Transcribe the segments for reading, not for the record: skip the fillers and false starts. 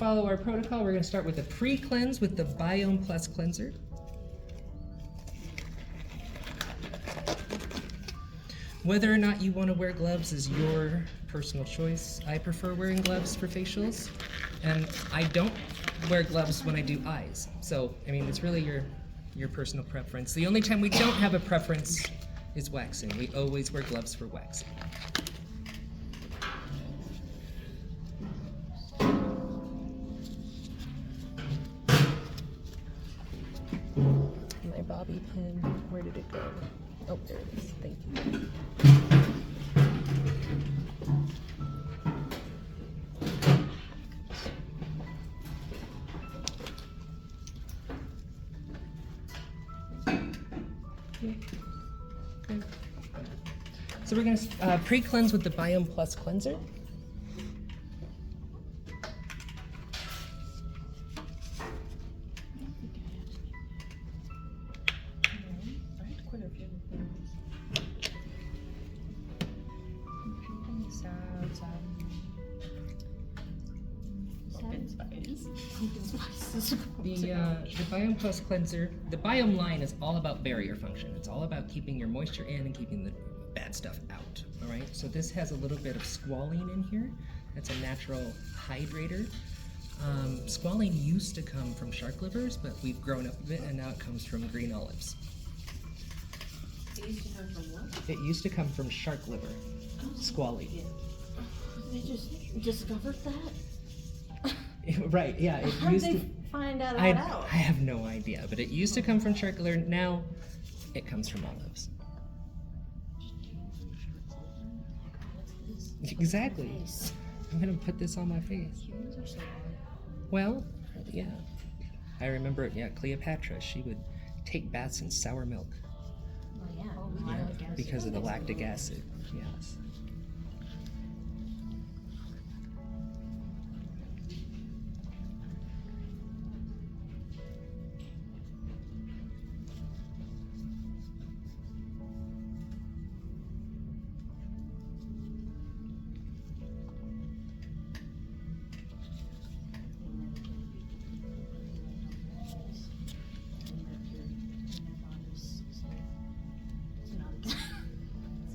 follow our protocol, we're going to start with a pre-cleanse with the Biome Plus Cleanser. Whether or not you want to wear gloves is your personal choice. I prefer wearing gloves for facials, and I don't wear gloves when I do eyes. So, I mean, it's really your personal preference. The only time we don't have a preference is waxing. We always wear gloves for waxing. My bobby pin, where did it go? Oh, there it is. Thank you. Okay. So we're going to pre-cleanse with the Biome Plus Cleanser. The Biome Plus Cleanser, the Biome line is all about barrier function. It's all about keeping your moisture in and keeping the bad stuff out, all right? So this has a little bit of squalene in here. That's a natural hydrator. Squalene used to come from shark livers, but we've grown up with it, and now it comes from green olives. It used to come from what? It used to come from shark liver, squalene. They just discovered that? Right, yeah. It How did used they to, find out? I have no idea, but it used to come from shark liver. Now it comes from olives. Exactly. I'm gonna put this on my face. Humans are so hard. Well, yeah. I remember, yeah, Cleopatra, she would take baths in sour milk. Oh, yeah. Yeah, because of the lactic acid, yes.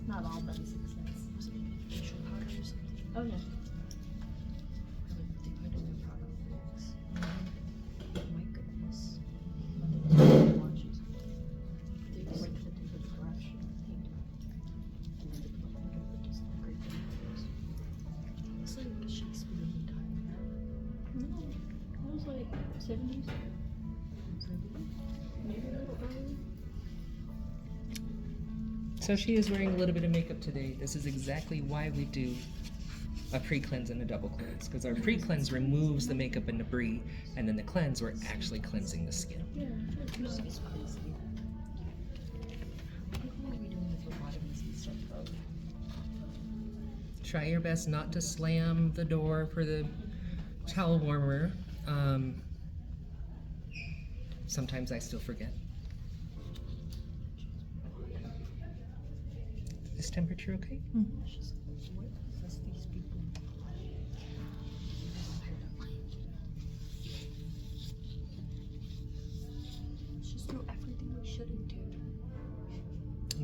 Not all been success. Was it facial powder or something? Oh, no. They put in the powder mix. My goodness. Watches. They just like put it with a brush and paint. And then they put makeup with just great photos. It's like Shakespeare time. No, it was like 70s. Maybe a little earlier. So she is wearing a little bit of makeup today. This is exactly why we do a pre-cleanse and a double cleanse, because our pre-cleanse removes the makeup and debris, and then the cleanse, we're actually cleansing the skin. Yeah, Try your best not to slam the door for the towel warmer. Sometimes I still forget. Is temperature okay? Just do everything we shouldn't do.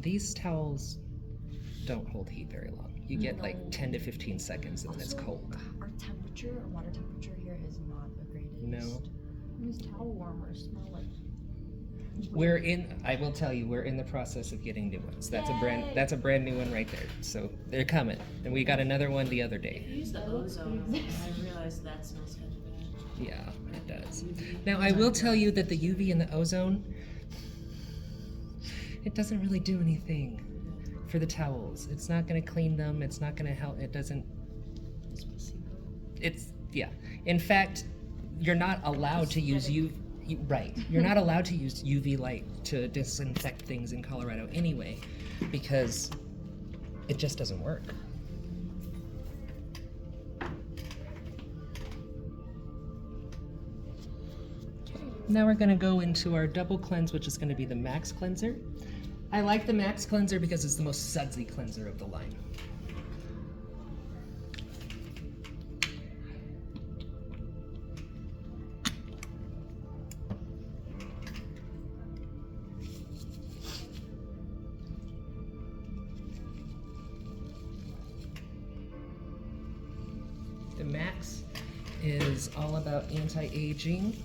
These towels don't hold heat very long. You get like 10 to 15 seconds and then it's cold. Our temperature, our water temperature here is not the greatest. No. These towel warmers smell like. I will tell you, we're in the process of getting new ones. That's Yay. a brand new one right there. So they're coming. And we got another one the other day. I use the ozone. I realized that smells kind of bad. Yeah, it does. Now I will tell you that the UV and the ozone, it doesn't really do anything for the towels. It's not going to clean them. It's not going to help. It doesn't. Yeah. In fact, you're not allowed to use UV. Right. You're not allowed to use UV light to disinfect things in Colorado anyway, because it just doesn't work. Okay. Now we're going to go into our double cleanse, which is going to be the Max Cleanser. I like the Max Cleanser because it's the most sudsy cleanser of the line. is all about anti-aging.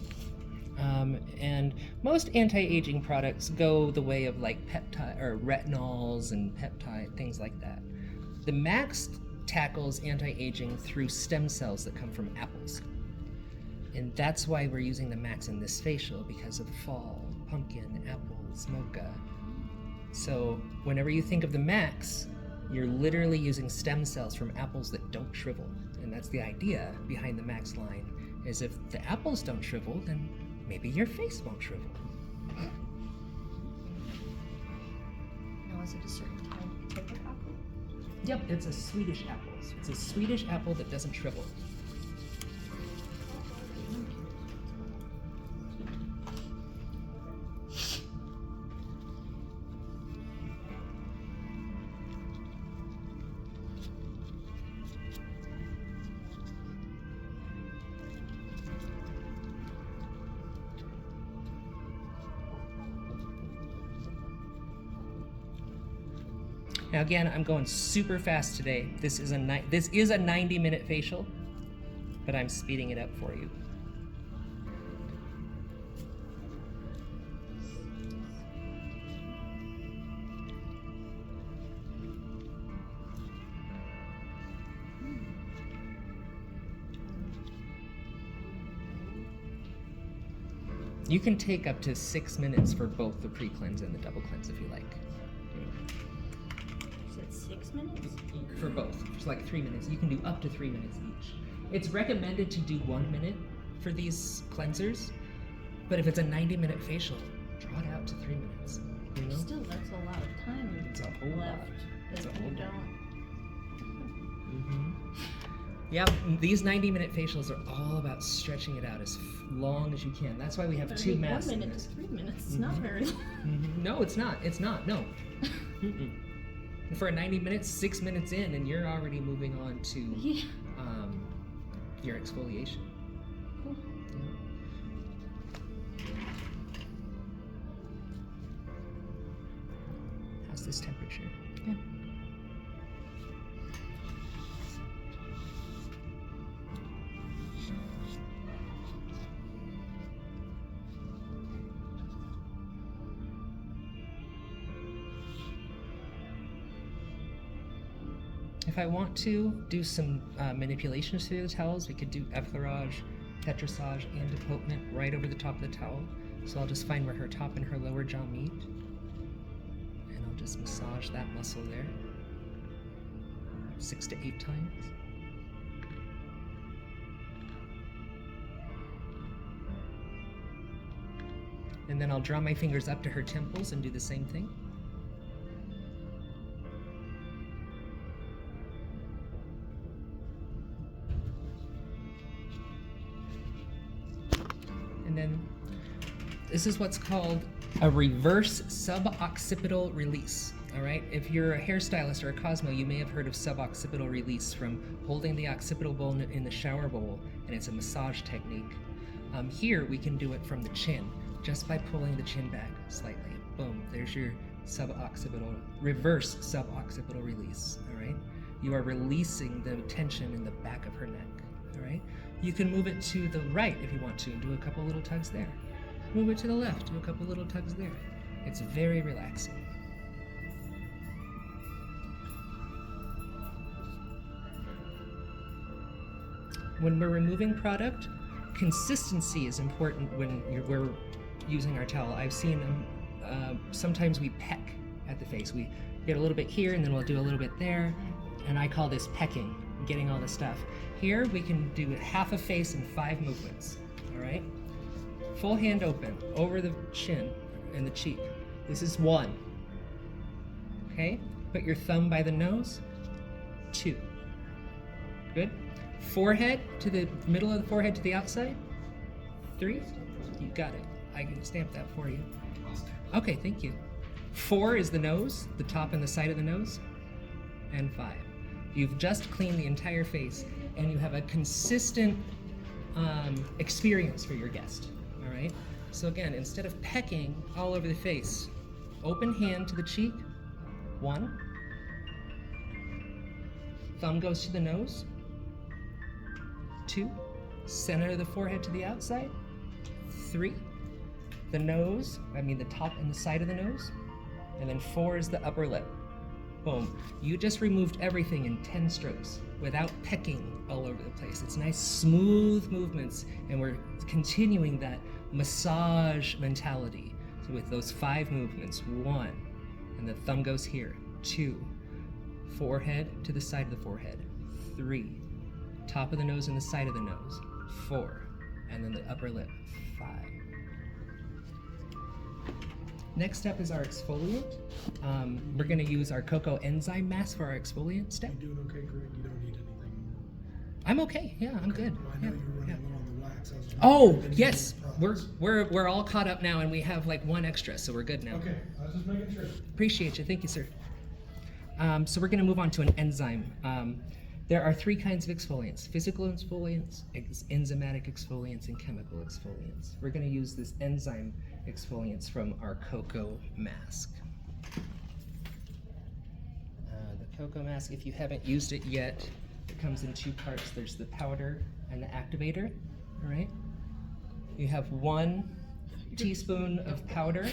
And most anti-aging products go the way of like peptide or retinols and peptide, things like that. The Max tackles anti-aging through stem cells that come from apples. And that's why we're using the Max in this facial, because of fall, pumpkin, apples, mocha. So whenever you think of the Max, you're literally using stem cells from apples that don't shrivel. And that's the idea behind the Max line, is if the apples don't shrivel, then maybe your face won't shrivel. Now, is it a certain type of apple? Yep, it's a Swedish apple. It's a Swedish apple that doesn't shrivel. Now again, I'm going super fast today. This is a 90-minute facial, but I'm speeding it up for you. You can take up to 6 minutes for both the pre-cleanse and the double cleanse if you like. Is it 6 minutes? For both. It's like 3 minutes. You can do up to 3 minutes each. It's recommended to do 1 minute for these cleansers, but if it's a 90-minute facial, draw it out to 3 minutes. You know? Still, that's a lot of time It's a whole lot. left It's that a whole you lot. don't. Yeah, these 90-minute facials are all about stretching it out as long as you can. That's why we have But I two mean, masks 1 in minute to this. 3 minutes. It's not very long. No, it's not. It's not. No. Mm-mm. For a 90 minutes, 6 minutes in, and you're already moving on to Yeah. your exfoliation. Cool. How's this temperature? Good. If I want to do some manipulations through the towels, we could do effleurage, petrissage, and depotement right over the top of the towel. So I'll just find where her top and her lower jaw meet. And I'll just massage that muscle there 6 to 8 times. And then I'll draw my fingers up to her temples and do the same thing. And then this is what's called a reverse suboccipital release. All right, if you're a hairstylist or a Cosmo, you may have heard of suboccipital release from holding the occipital bone in the shower bowl, and it's a massage technique. Here we can do it from the chin, just by pulling the chin back slightly. Boom, there's your reverse suboccipital release. All right, you are releasing the tension in the back of her neck. All right, you can move it to the right if you want to, and do a couple little tugs there. Move it to the left, do a couple little tugs there. It's very relaxing. When we're removing product, consistency is important when we're using our towel. I've seen sometimes we peck at the face. We get a little bit here and then we'll do a little bit there, and I call this pecking, getting all the stuff. Here we can do half a face in 5 movements, all right? Full hand open, over the chin and the cheek. This is 1, okay? Put your thumb by the nose, 2, good? Forehead to the middle of the forehead to the outside, 3, you got it. I can stamp that for you. Okay, thank you. 4 is the nose, the top and the side of the nose, and 5. You've just cleaned the entire face, and you have a consistent experience for your guest, all right? So again, instead of pecking all over the face, open hand to the cheek, 1. Thumb goes to the nose, 2. Center of the forehead to the outside. 3. The nose, the top and the side of the nose. And then 4 is the upper lip. Boom. You just removed everything in 10 strokes without pecking all over the place. It's nice, smooth movements, and we're continuing that massage mentality. So with those 5 movements, 1, and the thumb goes here, 2, forehead to the side of the forehead, 3, top of the nose and the side of the nose, 4, and then the upper lip, 5. Next up is our exfoliant. We're going to use our cocoa enzyme mask for our exfoliant step. You doing okay, Greg? You don't need anything. I'm okay. Yeah, I'm good. Well, I know Yeah, you're running yeah. low on the wax. I was just Oh wondering if you yes, had any problems. we're all caught up now, and we have like 1 extra, so we're good now. Okay, I was just making sure. Appreciate you. Thank you, sir. So we're going to move on to an enzyme. There are 3 kinds of exfoliants: physical exfoliants, enzymatic exfoliants, and chemical exfoliants. We're going to use this enzyme exfoliants from our cocoa mask. The cocoa mask, if you haven't used it yet, it comes in 2 parts. There's the powder and the activator. All right. You have 1 teaspoon of powder,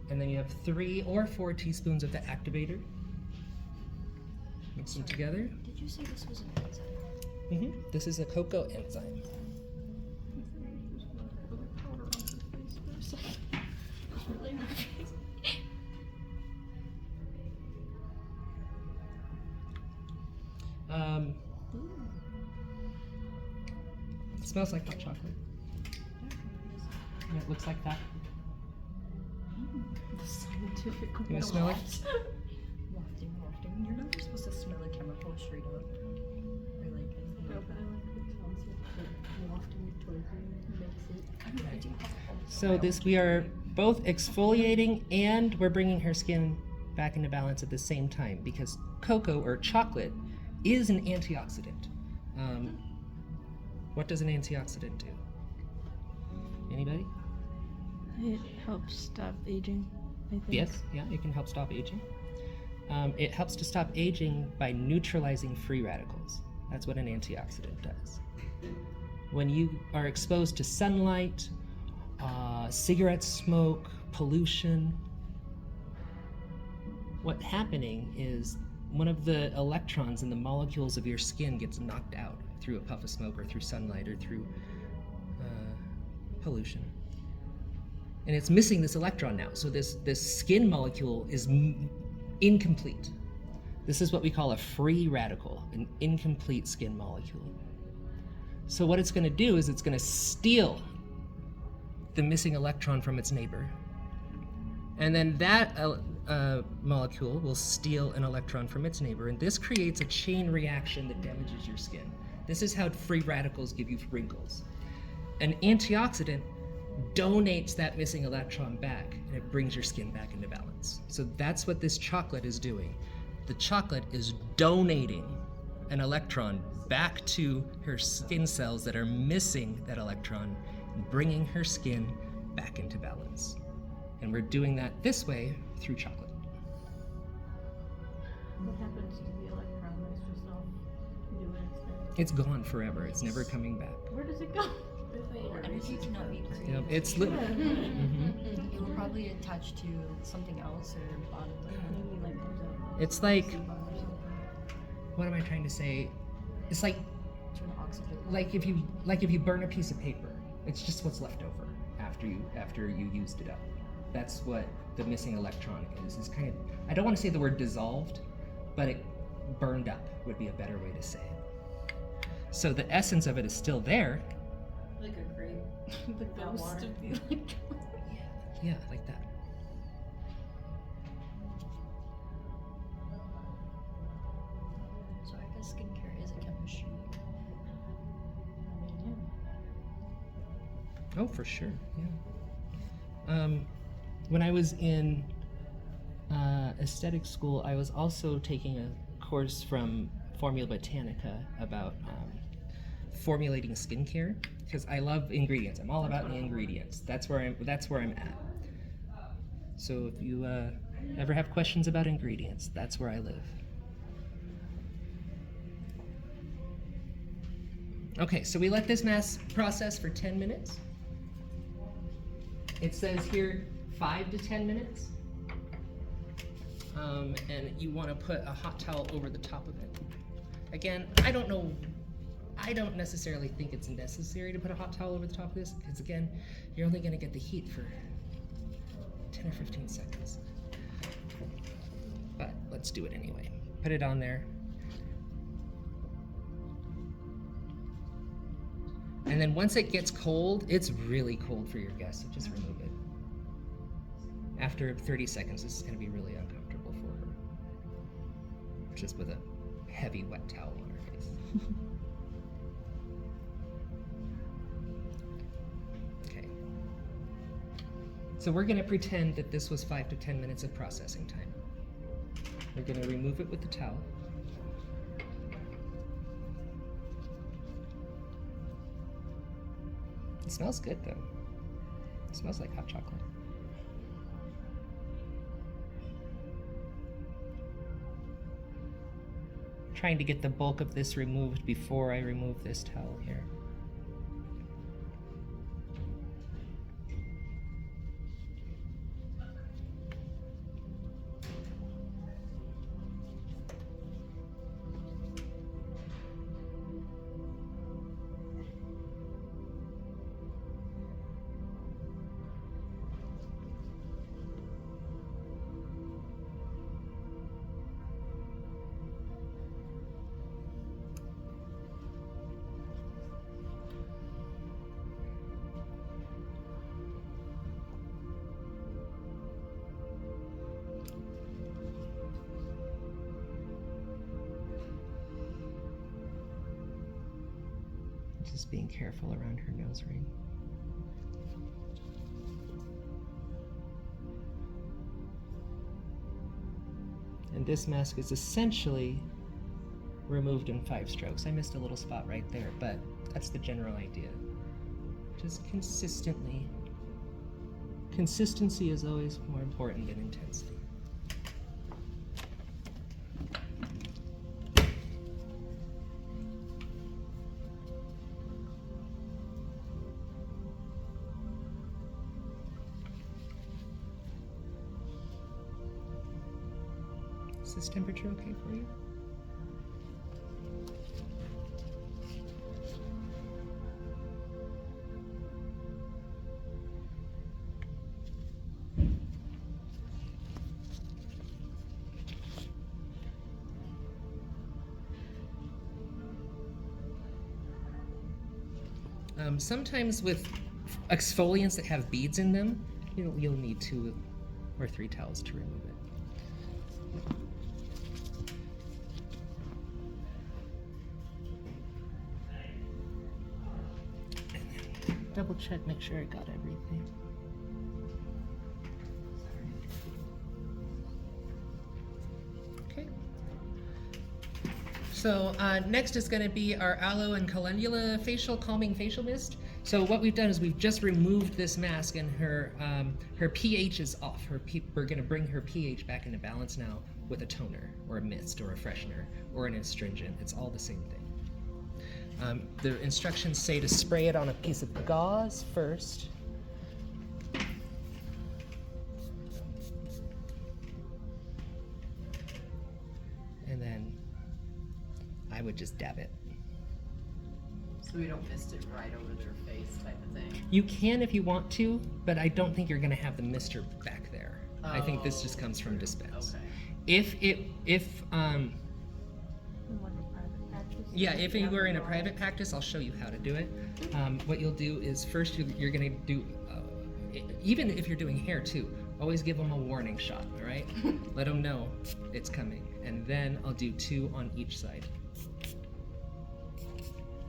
and then you have 3 or 4 teaspoons of the activator. Mix them together. Did you say this was an enzyme? This is a cocoa enzyme. It smells like hot chocolate. Yeah, it looks like that. The scientific You wanna smell it? Wafting. You're never supposed to smell a chemical straight up. Or like anything like that. Wafting makes it. So we are both exfoliating and we're bringing her skin back into balance at the same time, because cocoa or chocolate is an antioxidant. What does an antioxidant do? Anybody? It helps stop aging, I think. Yes, yeah, it can help stop aging. It helps to stop aging by neutralizing free radicals. That's what an antioxidant does. When you are exposed to sunlight, cigarette smoke, pollution, what's happening is one of the electrons in the molecules of your skin gets knocked out through a puff of smoke or through sunlight or through pollution. And it's missing this electron now. So this skin molecule is incomplete. This is what we call a free radical, an incomplete skin molecule. So what it's going to do is it's going to steal the missing electron from its neighbor. And then that molecule will steal an electron from its neighbor. And this creates a chain reaction that damages your skin. This is how free radicals give you wrinkles. An antioxidant donates that missing electron back, and it brings your skin back into balance. So that's what this chocolate is doing. The chocolate is donating an electron back to her skin cells that are missing that electron, bringing her skin back into balance. And we're doing that this way through chocolate. What happens to the electron that's just off doing its thing? It's gone forever. It's never coming back. Where does it go? Energy cannot be created. You know, it's It will probably attach to something else or bottom. Maybe like comes out. It's like, Or something. what am I trying to say? It's like To an oxygen. if you burn a piece of paper, it's just what's left over after you used it up. That's what the missing electron is. It's kind of, I don't want to say the word dissolved, but it burned up would be a better way to say it. So the essence of it is still there. Like a grape. The Without ghost water. of the electron. Yeah, like that. So I guess skincare is a chemistry. Oh, for sure. Yeah. When I was in aesthetic school, I was also taking a course from Formula Botanica about formulating skincare, because I love ingredients. I'm all about the ingredients. That's where I'm at. So if you ever have questions about ingredients, that's where I live. Okay, so we let this mask process for 10 minutes. It says here 5 to 10 minutes. And you want to put a hot towel over the top of it. Again, I don't necessarily think it's necessary to put a hot towel over the top of this, because again, you're only going to get the heat for 10 or 15 seconds. But let's do it anyway. Put it on there. And then once it gets cold, it's really cold for your guest, so just remove it. After 30 seconds, this is going to be really uncomfortable for her. Just with a heavy wet towel on her face. Okay. So we're going to pretend that this was 5 to 10 minutes of processing time. We're going to remove it with the towel. It smells good though. It smells like hot chocolate. Trying to get the bulk of this removed before I remove this towel here. Just being careful around her nose ring. And this mask is essentially removed in 5 strokes. I missed a little spot right there, but that's the general idea. Just consistently. Consistency is always more important than intensity. Is this temperature okay for you? Sometimes with exfoliants that have beads in them, you'll need 2 or 3 towels to remove it. Double check, make sure I got everything. Okay. So next is going to be our aloe and calendula calming facial mist. So what we've done is we've just removed this mask, and her pH is off. We're going to bring her pH back into balance now with a toner or a mist or a freshener or an astringent. It's all the same thing. The instructions say to spray it on a piece of gauze first. And then I would just dab it. So we don't mist it right over their face type of thing? You can if you want to, but I don't think you're going to have the mister back there. I think this just comes from dispense. Okay. If you were in a private practice, I'll show you how to do it. What you'll do is first you're going to do, even if you're doing hair too, always give them a warning shot, all right? Let them know it's coming. And then I'll do 2 on each side.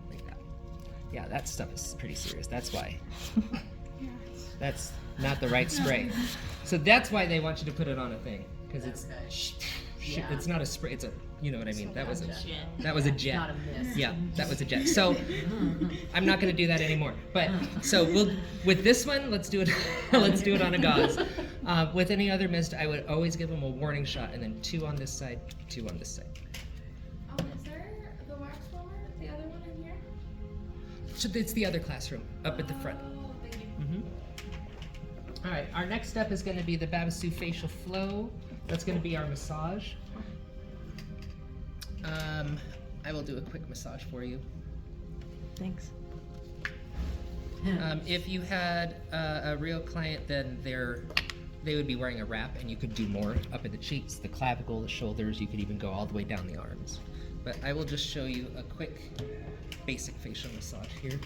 Like that. Yeah, that stuff is pretty serious. That's why. That's not the right spray. So that's why they want you to put it on a thing. Because it's... Yeah. It's not a spray, it's a, you know what I mean? That was a Jet. that was a jet. Not a mist. Yeah, that was a jet. So I'm not going to do that anymore. But so with this one, let's do it let's do it on a gauze. With any other mist, I would always give them a warning shot, and then 2 on this side, 2 on this side. Is there the wax roller, the other one in here? It's the other classroom up at the front. Mm-hmm. All right, our next step is going to be the Babasu facial flow. That's going to be our massage. I will do a quick massage for you. Thanks. If you had a real client, then they would be wearing a wrap, and you could do more up at the cheeks, the clavicle, the shoulders. You could even go all the way down the arms. But I will just show you a quick basic facial massage here.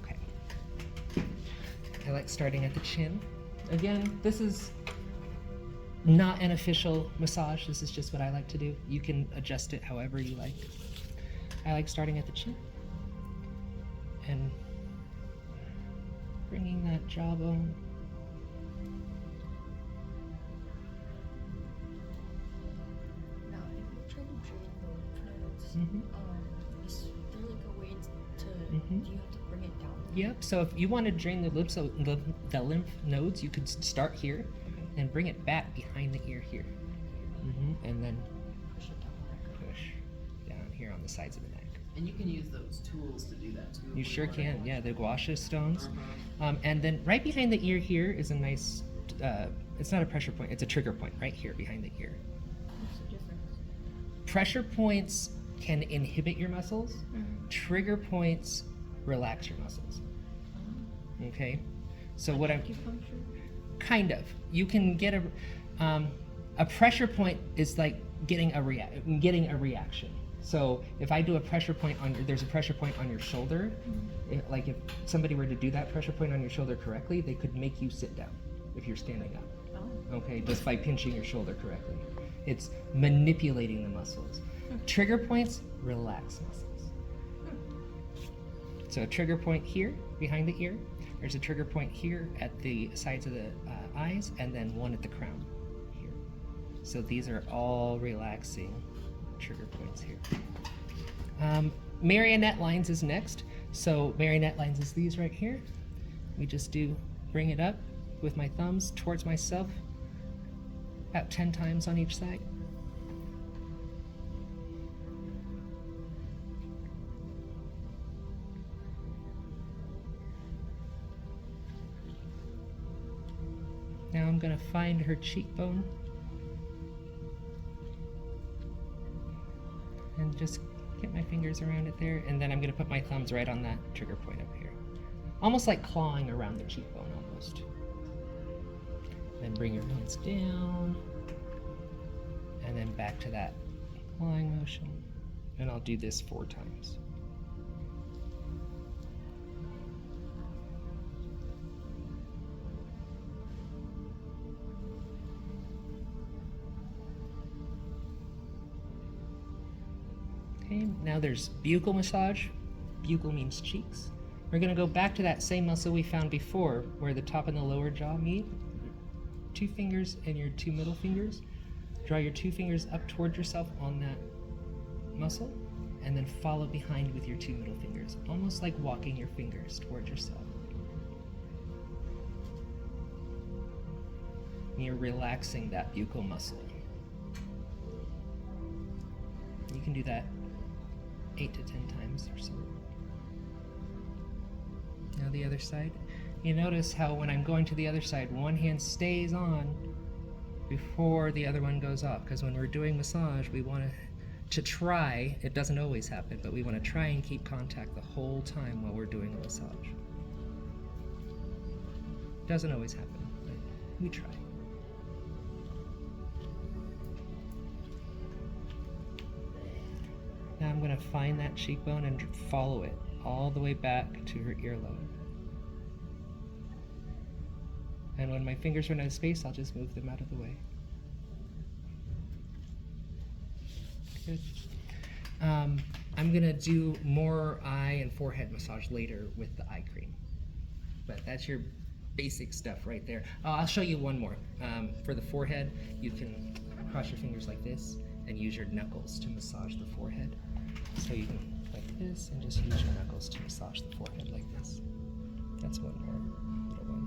Okay. I like starting at the chin. Again, this is not an official massage. This is just what I like to do. You can adjust it however you like. I like starting at the chin and bringing that jawbone. Now, if you're trying to drain the nodes, Mm-hmm. is there like a way to, Mhm. do you have to bring it down? Yep, so if you want to drain the lymph nodes, you could start here and bring it back behind the ear here. And then Push it down the neck. push down here on the sides of the neck. And you can use those tools to do that too. You if sure want. can, yeah, the gua sha stones. Uh-huh. And then right behind the ear here is a nice, it's not a pressure point, it's a trigger point right here behind the ear. What's the difference? Pressure points can inhibit your muscles. Trigger points relax your muscles. Okay? So what I'm, Acupuncture? kind of, you can get a pressure point is like getting a reaction. So if I do a pressure point on there's a pressure point on your shoulder, like if somebody were to do that pressure point on your shoulder correctly, they could make you sit down if you're standing up. Oh. Okay, just by pinching your shoulder correctly. It's manipulating the muscles. Trigger points relax muscles. So a trigger point here behind the ear. There's a trigger point here at the sides of the eyes, and then one at the crown here. So these are all relaxing trigger points here. Marionette lines is next. So marionette lines is these right here. We just bring it up with my thumbs towards myself about 10 times on each side. Now I'm going to find her cheekbone and just get my fingers around it there, and then I'm going to put my thumbs right on that trigger point up here. Almost like clawing around the cheekbone almost. Then bring your hands down and then back to that clawing motion. And I'll do this 4 times. Okay, now there's buccal massage. Buccal means cheeks. We're gonna go back to that same muscle we found before, where the top and the lower jaw meet. 2 fingers and your 2 middle fingers. Draw your 2 fingers up towards yourself on that muscle, and then follow behind with your 2 middle fingers, almost like walking your fingers towards yourself. And you're relaxing that buccal muscle. You can do that 8 to 10 times or so. Now the other side. You notice how when I'm going to the other side, one hand stays on before the other one goes off. Because when we're doing massage, we want to try, it doesn't always happen, but we want to try and keep contact the whole time while we're doing a massage. Doesn't always happen, but we try. Now I'm going to find that cheekbone and follow it all the way back to her earlobe. And when my fingers run out of space, I'll just move them out of the way. Good. I'm going to do more eye and forehead massage later with the eye cream. But that's your basic stuff right there. Oh, I'll show you one more. For the forehead, you can cross your fingers like this and use your knuckles to massage the forehead. So you can like this and just use your knuckles to massage the forehead like this. That's one more little one.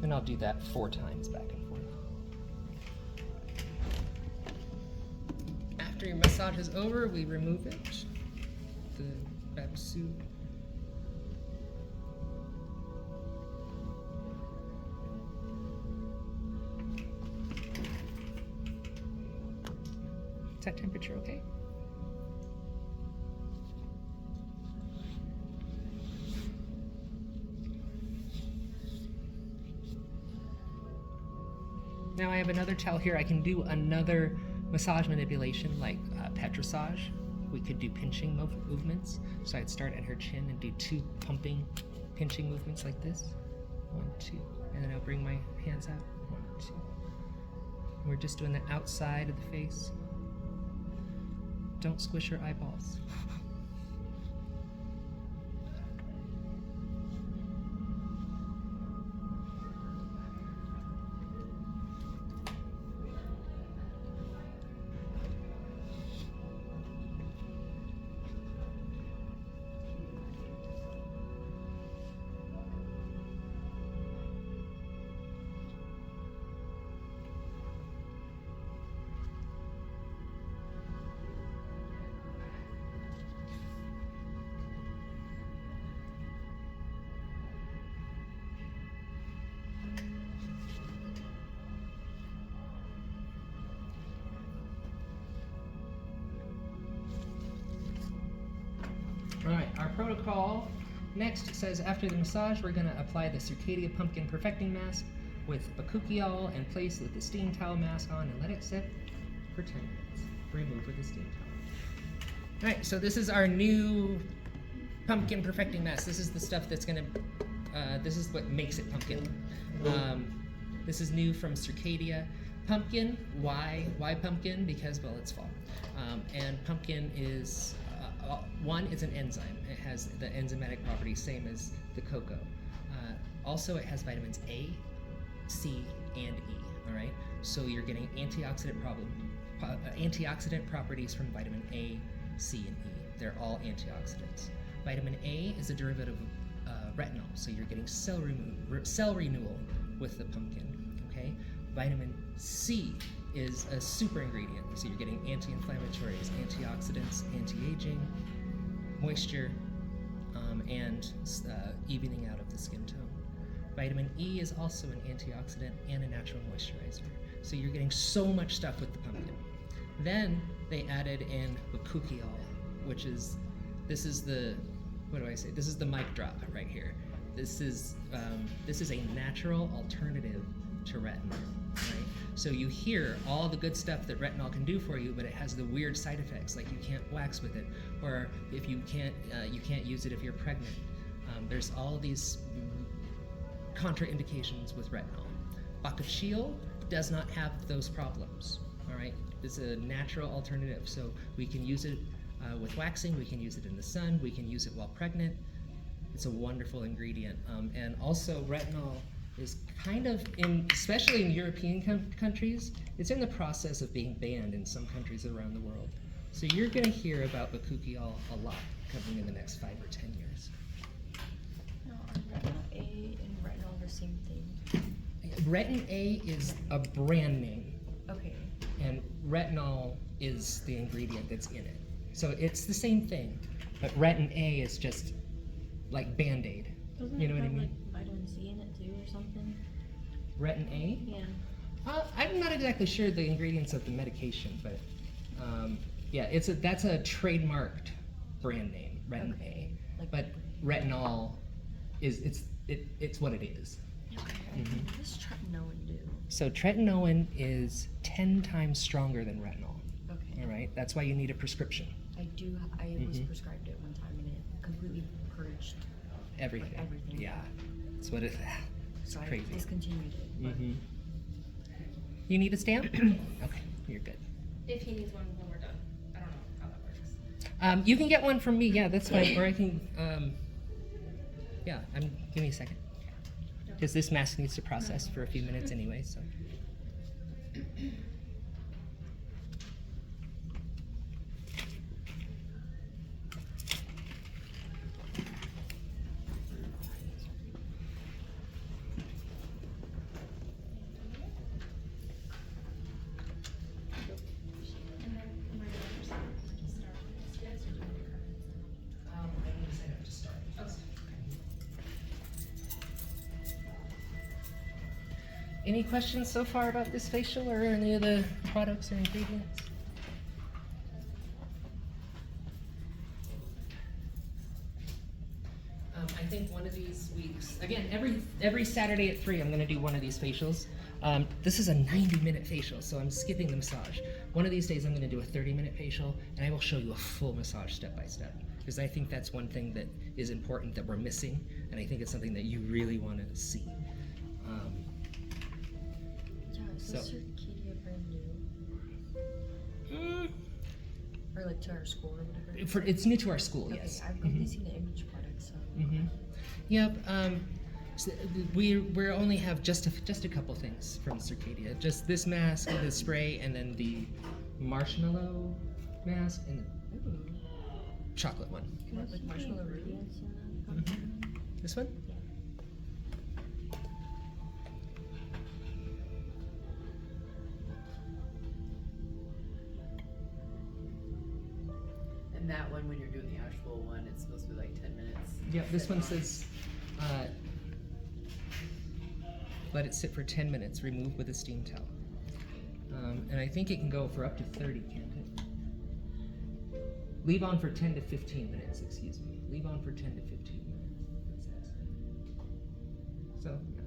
And I'll do that 4 times back and forth. After your massage is over, we remove it. The babusu. Is that temperature okay? Now I have another towel here. I can do another massage manipulation like petrissage. We could do pinching movements. So I'd start at her chin and do 2 pumping, pinching movements like this. 1, 2, and then I'll bring my hands out. 1, 2. We're just doing the outside of the face. Don't squish your eyeballs. All right, our protocol next says after the massage, we're going to apply the Circadia Pumpkin Perfecting Mask with bakuchiol and place with the steam towel mask on and let it sit for 10 minutes. Remove with the steam towel. All right, so this is our new Pumpkin Perfecting Mask. This is the stuff that's going to, this is what makes it pumpkin. This is new from Circadia. Pumpkin, why pumpkin? Because, well, it's fall. And pumpkin is, one, it's an enzyme. It has the enzymatic properties same as the cocoa. Also, it has vitamins A, C, and E, all right? So you're getting antioxidant properties from vitamin A, C, and E. They're all antioxidants. Vitamin A is a derivative of retinol, so you're getting cell renewal with the pumpkin, okay? Vitamin C is a super ingredient, so you're getting anti-inflammatories, antioxidants, anti-aging, moisture, and evening out of the skin tone. Vitamin E is also an antioxidant and a natural moisturizer. So you're getting so much stuff with the pumpkin. Then they added in bakuchiol, which is, this is the, what do I say? This is the mic drop right here. This is a natural alternative to retinol, right? So you hear all the good stuff that retinol can do for you, but it has the weird side effects, like you can't wax with it, or if you can't use it if you're pregnant. There's all these contraindications with retinol. Bakuchiol does not have those problems, all right? It's a natural alternative, so we can use it with waxing, we can use it in the sun, we can use it while pregnant. It's a wonderful ingredient. And also retinol is kind of, especially in European countries, it's in the process of being banned in some countries around the world. So you're going to hear about bakuchiol a lot coming in the next 5 or 10 years. No, are retinol A and retinol the same thing? Retin A is a brand name, Okay. and retinol is the ingredient that's in it. So it's the same thing, but retin A is just like Band-Aid. Doesn't You know it what I have mean? like vitamin C in it too or something? Retin A? Yeah. I'm not exactly sure the ingredients of the medication, but yeah, that's a trademarked brand name, Retin A. Like- But retinol it's what it is. Okay. Mhm. What does tretinoin do? So tretinoin is 10 times stronger than retinol. Okay. All right, that's why you need a prescription. I was Mhm. prescribed it one time and it completely purged. Everything. everything. Yeah, that's what it. It's So crazy. I discontinued it. But Mm-hmm. You need a stamp? Okay, you're good. If he needs one when we're done. I don't know how that works. You can get one from me. Yeah, that's fine. Or I can. Yeah, give me a second. Because this mask needs to process for a few minutes anyway. So. Any questions so far about this facial or any of the products or ingredients? I think one of these weeks, again, every Saturday at 3, I'm going to do one of these facials. This is a 90-minute facial, so I'm skipping the massage. One of these days, I'm going to do a 30-minute facial, and I will show you a full massage step by step, because I think that's one thing that is important that we're missing, and I think it's something that you really want to see. Yeah, is So- this Circadia brand new? Mm, Or like to our school or whatever? it's new to our school, Okay, yes. I've only seen the image product, so. Mm-hmm. Yep. So we only have just a couple things from Circadia. Just this mask, the spray, and then the marshmallow mask and the Ooh. chocolate one. What, like marshmallow radiance in that? Mhm. This one? And that one, when you're doing the actual one, it's supposed to be like 10 minutes. Yep. This Sit one on. says let it sit for 10 minutes. Remove with a steam towel. And I think it can go for up to 30, can't it? Leave on for 10 to 15 minutes. Excuse me. Leave on for 10 to 15 minutes. It says. So. Yeah.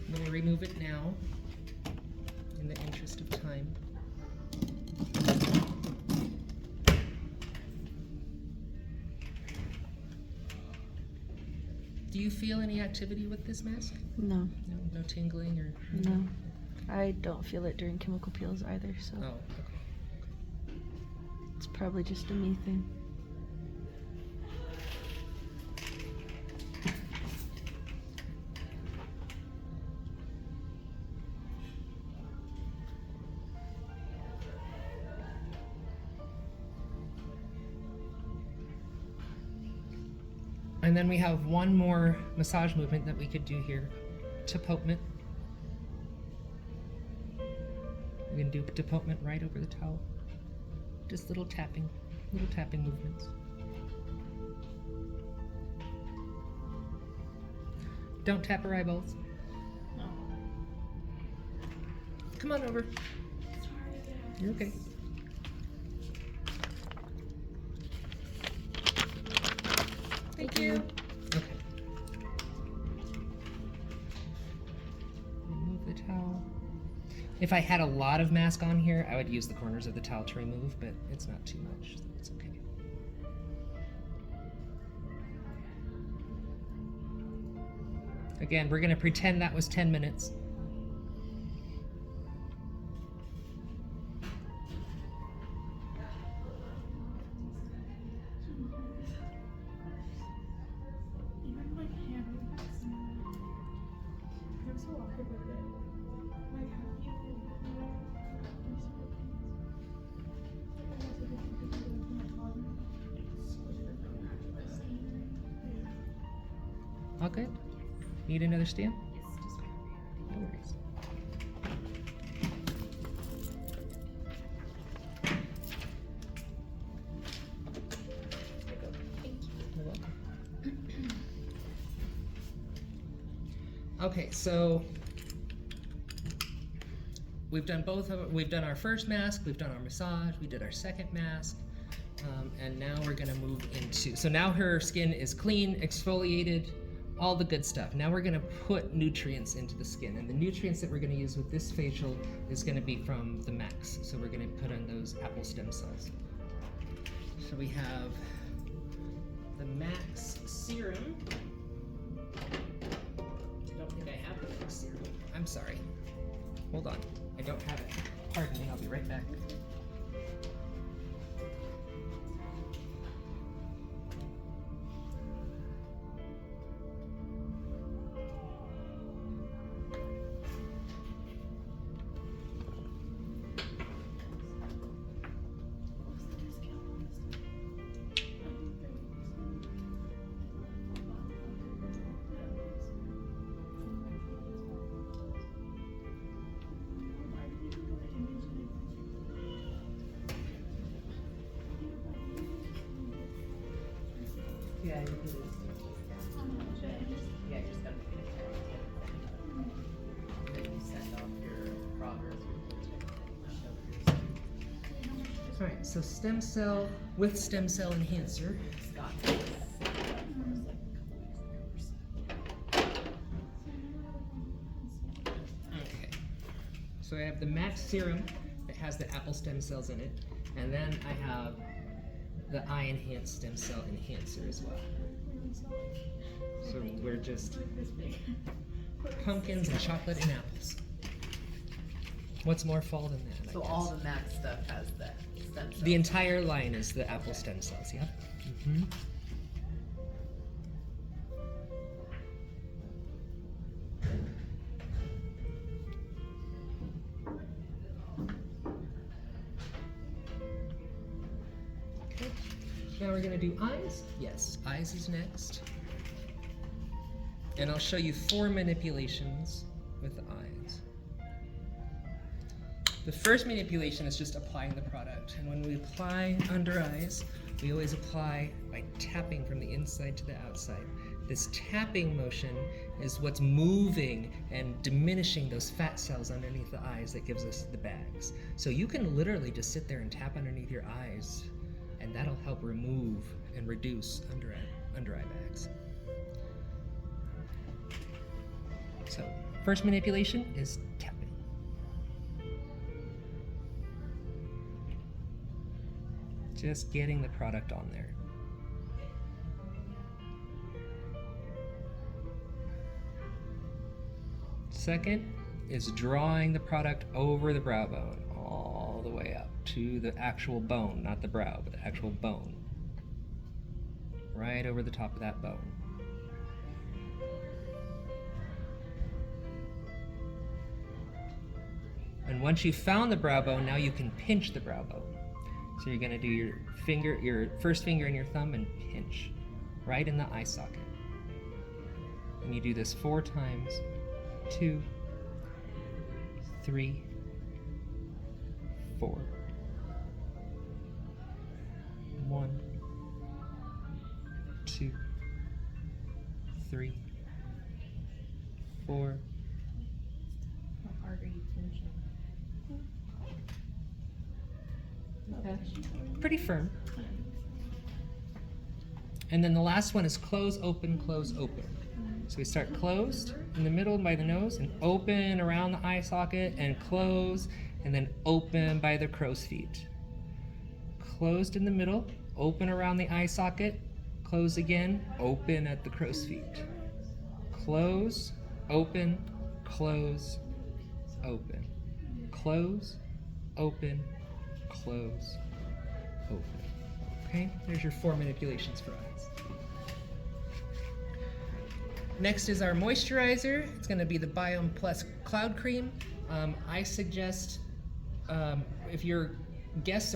I'm going to remove it now, in the interest of time. Do you feel any activity with this mask? No, No, no tingling or? no. I don't feel it during chemical peels either, so Oh, okay. it's probably just a me thing. And then we have one more massage movement that we could do here. Tapotement. We can do tapotement right over the towel. Just little tapping movements. Don't tap her eyeballs. Come on over. You're okay. Thank you. Okay. Remove the towel. If I had a lot of mask on here, I would use the corners of the towel to remove, but it's not too much, so it's okay. Again, we're going to pretend that was 10 minutes. Even like handles. I'm so awkward with it. Like how do you All good? Need another stand? No worries. You're welcome. Okay, so we've done both of it. We've done our first mask, we've done our massage, we did our second mask, and now we're gonna move into, so now her skin is clean, exfoliated, all the good stuff. Now we're gonna put nutrients into the skin, and the nutrients that we're gonna use with this facial is gonna be from the Max. So we're gonna put on those apple stem cells. So we have the Max serum. I don't think I have the Max serum. I'm sorry. Hold on. I don't have it. Pardon me, I'll be right back. Yeah, you can do this. Alright, so stem cell with stem cell enhancer. Scott. Okay. So I have the Max serum that has the apple stem cells in it, and then I have the eye enhanced stem cell enhancer as well. So we're just pumpkins and chocolate and apples. What's more fall than that? I So guess? all the Max stuff has that stem cell. The entire line is the apple stem cells, yep. Mm-hmm. Okay. Now we're gonna do eyes. Yes, eyes is next. And I'll show you 4 manipulations with the eyes. The first manipulation is just applying the product. And when we apply under eyes, we always apply by tapping from the inside to the outside. This tapping motion is what's moving and diminishing those fat cells underneath the eyes that gives us the bags. So you can literally just sit there and tap underneath your eyes, and that'll help remove and reduce under eye bags. So, first manipulation is tapping. Just getting the product on there. Second is drawing the product over the brow bone, all the way up to the actual bone, not the brow, but the actual bone. Right over the top of that bone. And once you've found the brow bone, now you can pinch the brow bone. So you're gonna do your first finger and your thumb and pinch right in the eye socket. And you do this 4 times. 2, 3, 4. 1, 2, 3, 4. How hard are you pinching? Pretty firm. And then the last one is close, open, close, open. So we start closed in the middle by the nose and open around the eye socket and close and then open by the crow's feet. Closed in the middle, open around the eye socket, close again, open at the crow's feet. Close, open, close, open. Close, open, close, open. Okay, there's your 4 manipulations for eyes. Next is our moisturizer. It's going to be the Biome Plus Cloud Cream. I suggest if your guests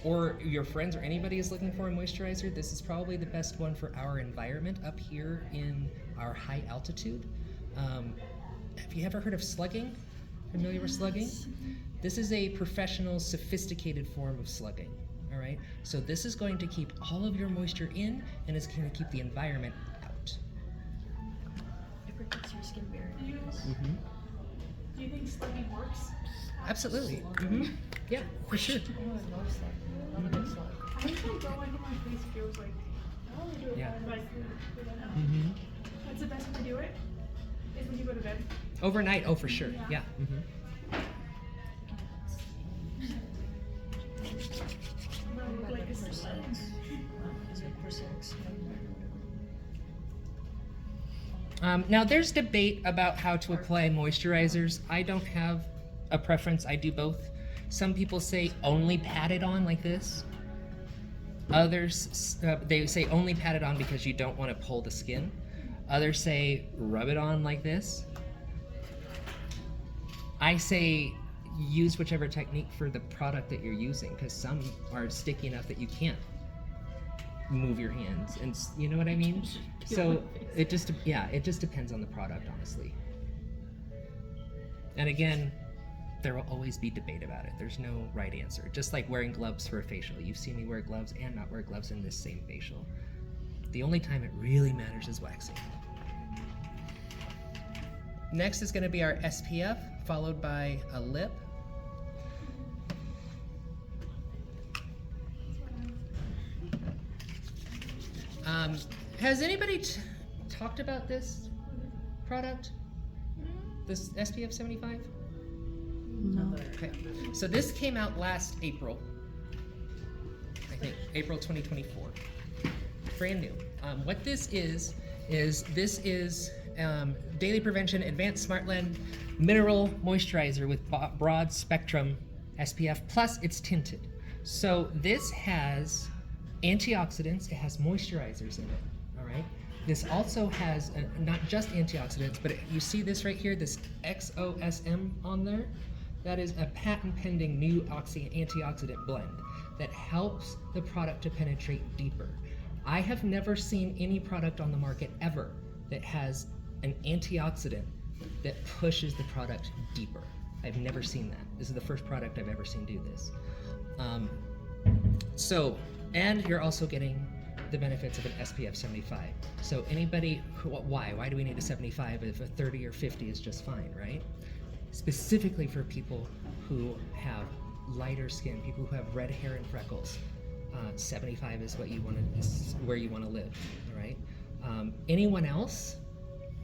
or your friends or anybody is looking for a moisturizer, this is probably the best one for our environment up here in our high altitude. Have you ever heard of slugging? Familiar with slugging? This is a professional, sophisticated form of slugging. All right. So this is going to keep all of your moisture in, and it's going to keep the environment out. It protects your skin barrier. Mm-hmm. Do you think slugging works? Absolutely. Mm-hmm. Yeah, for sure. I think my go into my face feels like, Yeah. like, Mm-hmm. that's the best way to do it, is when you go to bed. Overnight, oh, for sure. Yeah. Mm-hmm. Like a slug. Now, there's debate about how to apply moisturizers. I don't have a preference. I do both. Some people say only pat it on like this. Others, they say only pat it on because you don't want to pull the skin. Others say rub it on like this. I say use whichever technique for the product that you're using, because some are sticky enough that you can't move your hands, and you know what I mean? So it just depends on the product, honestly. And again, there will always be debate about it. There's no right answer. Just like wearing gloves for a facial. You've seen me wear gloves and not wear gloves in this same facial. The only time it really matters is waxing. Next is going to be our SPF, followed by a lip. Has anybody talked about this product? This SPF 75? No. Okay, so this came out last April. I think April 2024. Brand new. What this is this is Daily Prevention Advanced Smartland Mineral Moisturizer with broad spectrum SPF, plus it's tinted. So this has antioxidants, it has moisturizers in it, all right? This also has not just antioxidants, but you see this right here, this XOSM on there? That is a patent pending new antioxidant blend that helps the product to penetrate deeper. I have never seen any product on the market ever that has an antioxidant that pushes the product deeper. I've never seen that. This is the first product I've ever seen do this. And you're also getting the benefits of an SPF 75. So anybody, why do we need a 75 if a 30 or 50 is just fine, right? Specifically for people who have lighter skin, people who have red hair and freckles. 75 is what you want to, is where you want to live, all right? Anyone else,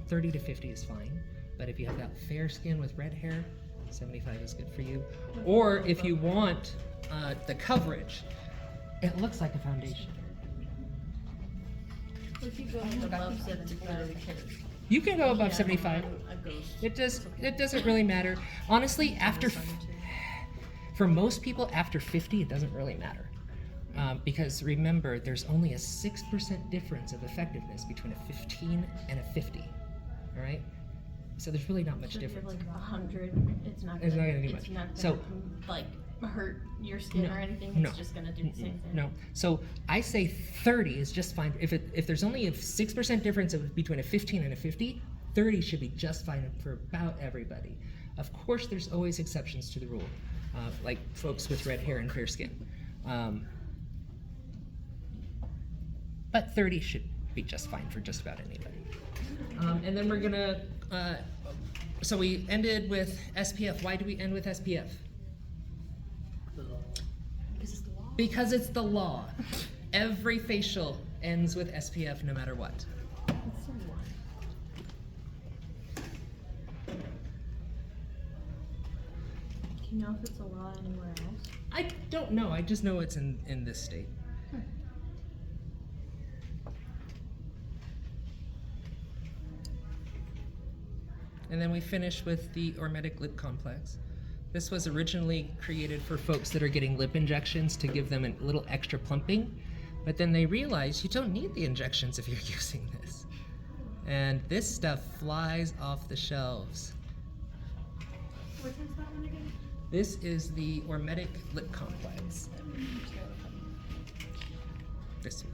30 to 50 is fine, but if you have that fair skin with red hair, 75 is good for you. Or if you want the coverage, it looks like a foundation. If you go above 75, You can go above yeah, 75. a ghost. It doesn't really matter. Honestly, for most people after 50, it doesn't really matter. Because remember, there's only a 6% difference of effectiveness between a 15 and a 50. All right? So there's really not much So if difference. you're like 100, it's not It's gonna, not gonna do it's much. not gonna So- like hurt your skin No, or anything. no. It's just gonna do the same thing. No. So I say 30 is just fine. If there's only a 6% difference between a 15 and a 50, 30 should be just fine for about everybody. Of course, there's always exceptions to the rule, like folks with red hair and fair skin. But 30 should be just fine for just about anybody. And then we're gonna, so we ended with SPF. Why do we end with SPF? Because it's the law. Every facial ends with SPF no matter what. It's so wild. Do you know if it's a law anywhere else? I don't know, I just know it's in this state. And then we finish with the Ormetic Lip Complex. This was originally created for folks that are getting lip injections to give them a little extra plumping, but then they realize you don't need the injections if you're using this. And this stuff flies off the shelves. What is that one again? This is the Ormetic Lip Complex. This one.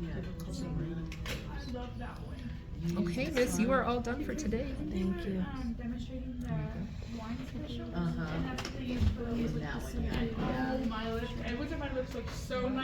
Yeah. I love that one. Okay, Miss, you are all done for today. Thank you. Demonstrating the wine special. Uh-huh. And that's what they use for In that one, yeah. Oh, my lips. It was in my lips like so much.